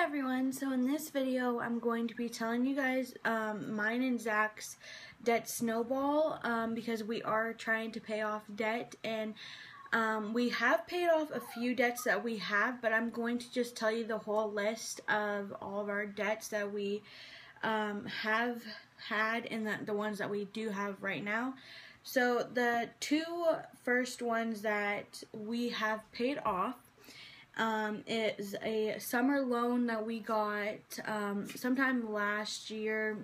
everyone, so in this video I'm going to be telling you guys mine and Zach's debt snowball because we are trying to pay off debt, and we have paid off a few debts that we have, but I'm going to just tell you the whole list of all of our debts that we have had and the ones that we do have right now. So the two first ones that we have paid off is a summer loan that we got sometime last year.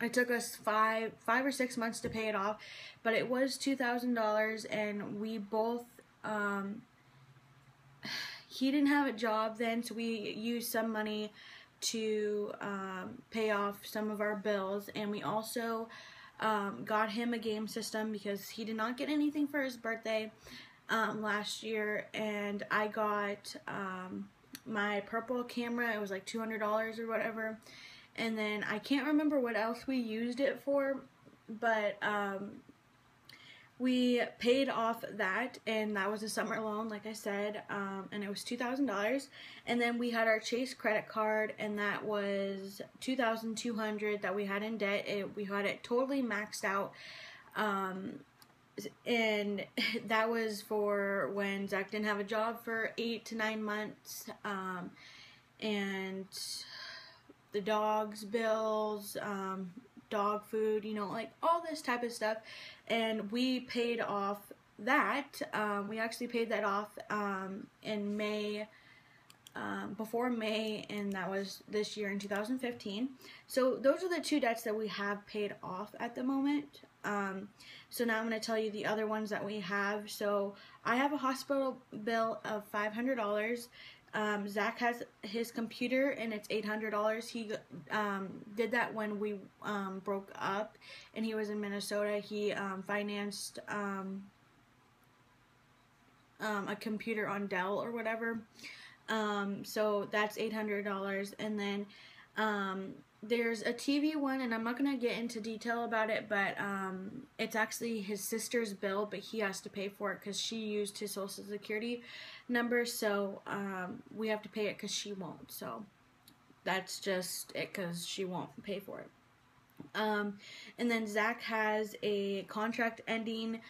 It took us five or 6 months to pay it off, but it was $2,000, and we both he didn't have a job then, so we used some money to pay off some of our bills, and we also got him a game system because he did not get anything for his birthday last year, and I got my purple camera. It was like $200 or whatever, and then I can't remember what else we used it for, but we paid off that, and that was a summer loan, like I said, and it was $2,000. And then we had our Chase credit card, and that was $2,200 that we had in debt. We had it totally maxed out, and that was for when Zach didn't have a job for 8 to 9 months, and the dog's bills, dog food, you know, like all this type of stuff. And we paid off that. We actually paid that off in May, before May, and that was this year in 2015. So those are the two debts that we have paid off at the moment. So now I'm going to tell you the other ones that we have. So I have a hospital bill of $500. Zach has his computer, and it's $800. He did that when we broke up, and he was in Minnesota. He financed a computer on Dell or whatever. So that's $800. And then there's a TV one, and I'm not going to get into detail about it, but it's actually his sister's bill, but he has to pay for it because she used his social security number, so we have to pay it because she won't. So that's just it, because she won't pay for it. And then Zach has a contract ending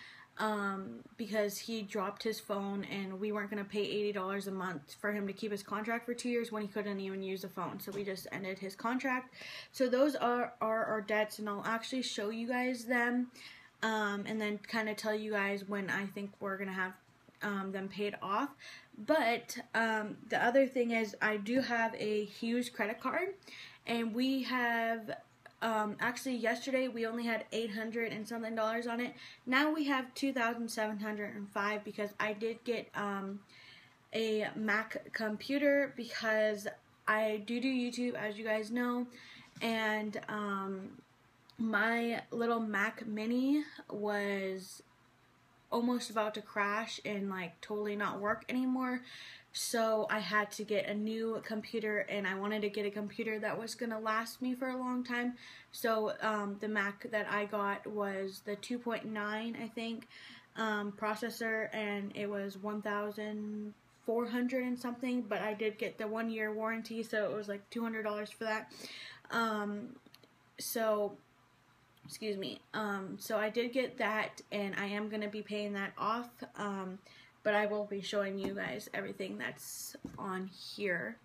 because he dropped his phone, and we weren't going to pay $80 a month for him to keep his contract for 2 years when he couldn't even use a phone, so we just ended his contract. So those are our debts, and I'll actually show you guys them, and then kind of tell you guys when I think we're going to have them paid off. But the other thing is, I do have a huge credit card, and we have actually yesterday we only had $800 and something on it. Now we have $2,705 because I did get a Mac computer because I do YouTube, as you guys know, and my little Mac Mini was almost about to crash and like totally not work anymore. So I had to get a new computer, and I wanted to get a computer that was going to last me for a long time. So the Mac that I got was the 2.9, I think, processor, and it was $1,400 and something, but I did get the 1-year warranty, so it was like $200 for that. Excuse me. So I did get that, and I am going to be paying that off. But I will be showing you guys everything that's on here.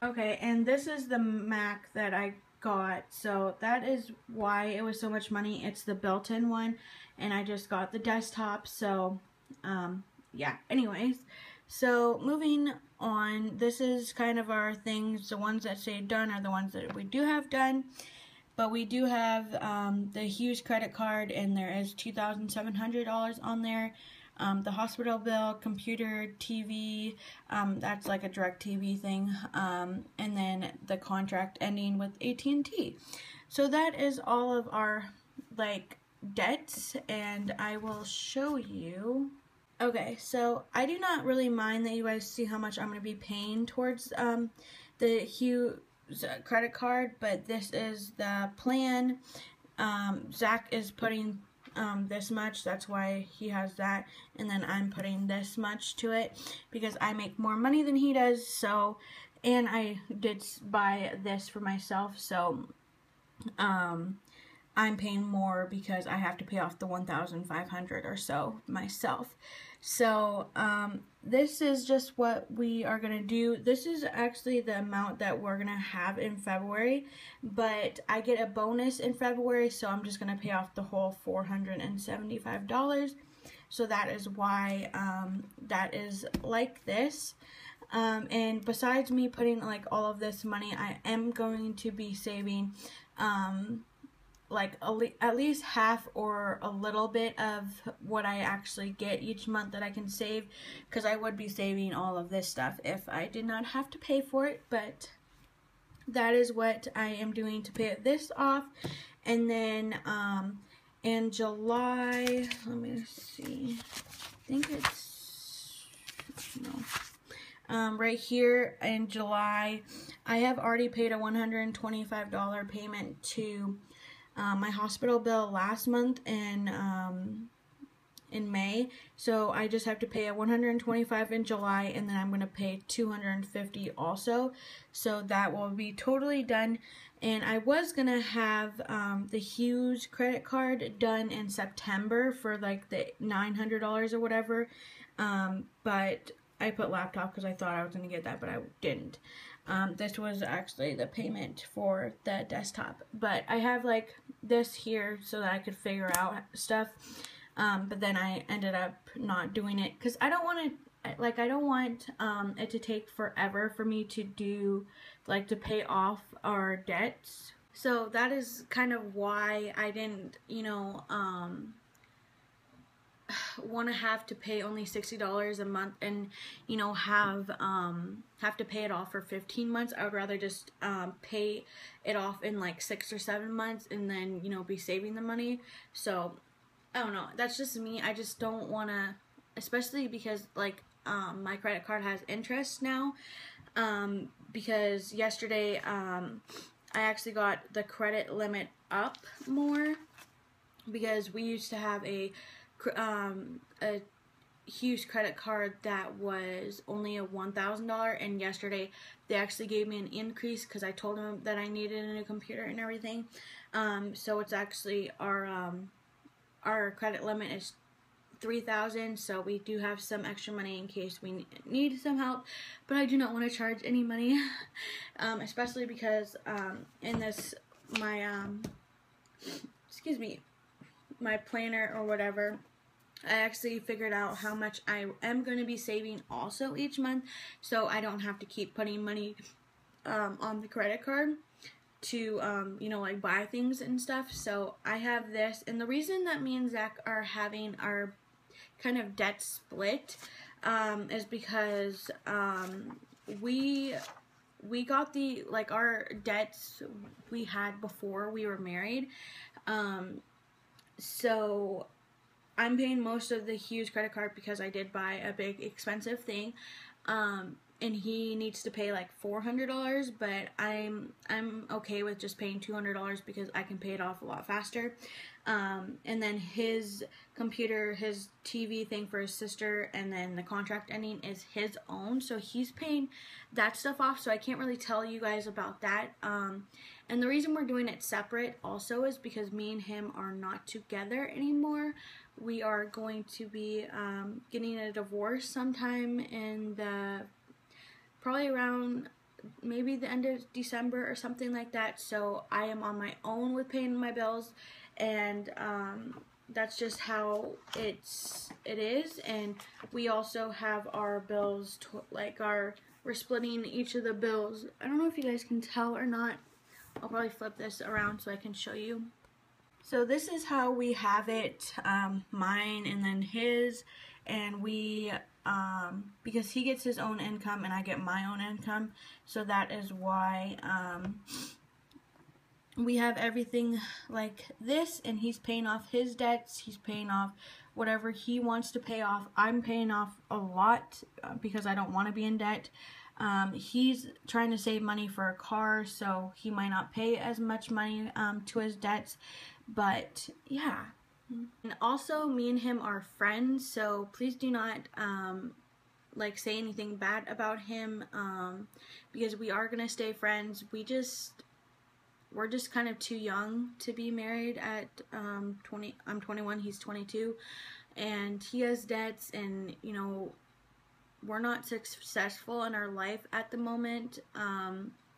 Okay, and this is the Mac that I got. So that is why it was so much money. It's the built-in one, and I just got the desktop. So, yeah. Anyways, so moving on, this is kind of our things. The ones that say done are the ones that we do have done. But we do have the huge credit card, and there is $2,700 on there. The hospital bill, computer, TV, that's like a DirecTV thing, and then the contract ending with AT&T. So that is all of our like debts, and I will show you. Okay, so I do not really mind that you guys see how much I'm going to be paying towards the huge credit card, but this is the plan. Zach is putting this much, that's why he has that, and then I'm putting this much to it because I make more money than he does, so and I did buy this for myself, so I'm paying more because I have to pay off the $1,500 or so myself. So this is just what we are going to do. This is actually the amount that we're going to have in February, but I get a bonus in February, so I'm just going to pay off the whole $475. So that is why that is like this. And besides me putting like all of this money, I am going to be saving like at least half or a little bit of what I actually get each month that I can save, because I would be saving all of this stuff if I did not have to pay for it. But that is what I am doing to pay this off. And then in July, let me see, I think it's, no, right here in July, I have already paid a $125 payment to my hospital bill last month in May. So I just have to pay a $125 in July, and then I'm going to pay $250 also. So that will be totally done. And I was going to have the Hughes credit card done in September for like the $900 or whatever. But I put laptop because I thought I was going to get that, but I didn't. This was actually the payment for the desktop, but I have like this here so that I could figure out stuff, but then I ended up not doing it because I don't want to, like, I don't want it to take forever for me to do, like, to pay off our debts. So that is kind of why I didn't, you know, want to have to pay only $60 a month and, you know, have to pay it off for 15 months. I would rather just pay it off in like 6 or 7 months and then, you know, be saving the money. So I don't know, that's just me. I just don't want to, especially because like my credit card has interest now, because yesterday I actually got the credit limit up more, because we used to have a Hughes credit card that was only a $1,000, and yesterday they actually gave me an increase because I told them that I needed a new computer and everything. So it's actually our credit limit is $3,000, so we do have some extra money in case we need some help, but I do not want to charge any money, especially because in this my planner or whatever, I actually figured out how much I am going to be saving also each month, so I don't have to keep putting money on the credit card to, you know, like buy things and stuff. So I have this, and the reason that me and Zach are having our kind of debt split is because we got the, like, our debts we had before we were married. So I'm paying most of the Hughes credit card because I did buy a big expensive thing, and he needs to pay like $400, but I'm okay with just paying $200 because I can pay it off a lot faster. And then his computer, his TV thing for his sister, and then the contract ending is his own, so he's paying that stuff off, so I can't really tell you guys about that. And the reason we're doing it separate also is because me and him are not together anymore. We are going to be getting a divorce sometime in probably around maybe the end of December or something like that. So I am on my own with paying my bills, and that's just how it is. And we also have our bills, we're splitting each of the bills. I don't know if you guys can tell or not. I'll probably flip this around so I can show you. So this is how we have it, mine and then his, and we, because he gets his own income and I get my own income, so that is why we have everything like this, and he's paying off his debts, he's paying off whatever he wants to pay off. I'm paying off a lot because I don't want to be in debt. He's trying to save money for a car, so he might not pay as much money to his debts, but yeah. And also, me and him are friends, so please do not like say anything bad about him, because we are gonna stay friends. We're just kind of too young to be married at 20. I'm 21, he's 22, and he has debts, and you know, we're not successful in our life at the moment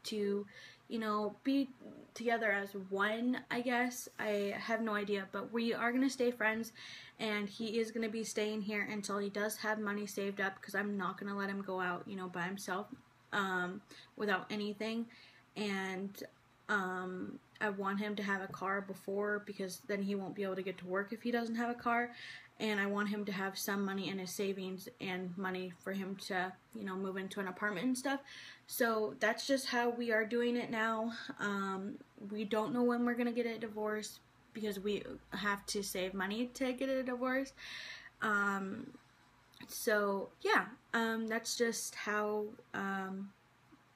to, you know, be together as one, I guess. I have no idea, but we are going to stay friends, and he is going to be staying here until he does have money saved up, because I'm not going to let him go out, you know, by himself without anything. And I want him to have a car before, because then he won't be able to get to work if he doesn't have a car. And I want him to have some money in his savings and money for him to, you know, move into an apartment and stuff. So that's just how we are doing it now. We don't know when we're going to get a divorce, because we have to save money to get a divorce. So yeah, that's just how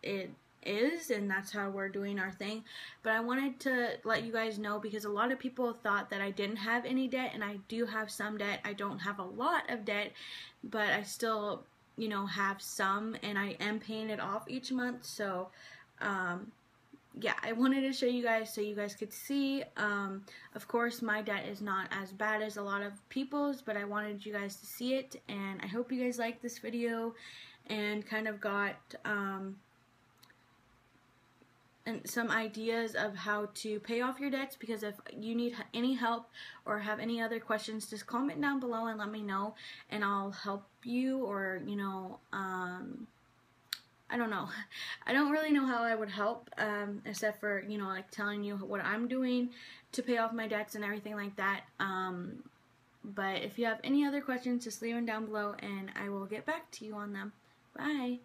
it is, and that's how we're doing our thing. But I wanted to let you guys know, because a lot of people thought that I didn't have any debt, and I do have some debt. I don't have a lot of debt, but I still, you know, have some, and I am paying it off each month. So yeah, I wanted to show you guys so you guys could see. Of course, my debt is not as bad as a lot of people's, but I wanted you guys to see it, and I hope you guys liked this video and kind of got and some ideas of how to pay off your debts. Because if you need any help or have any other questions, just comment down below and let me know, and I'll help you. Or, you know, I don't know. I don't really know how I would help, except for, you know, like telling you what I'm doing to pay off my debts and everything like that. But if you have any other questions, just leave them down below and I will get back to you on them. Bye.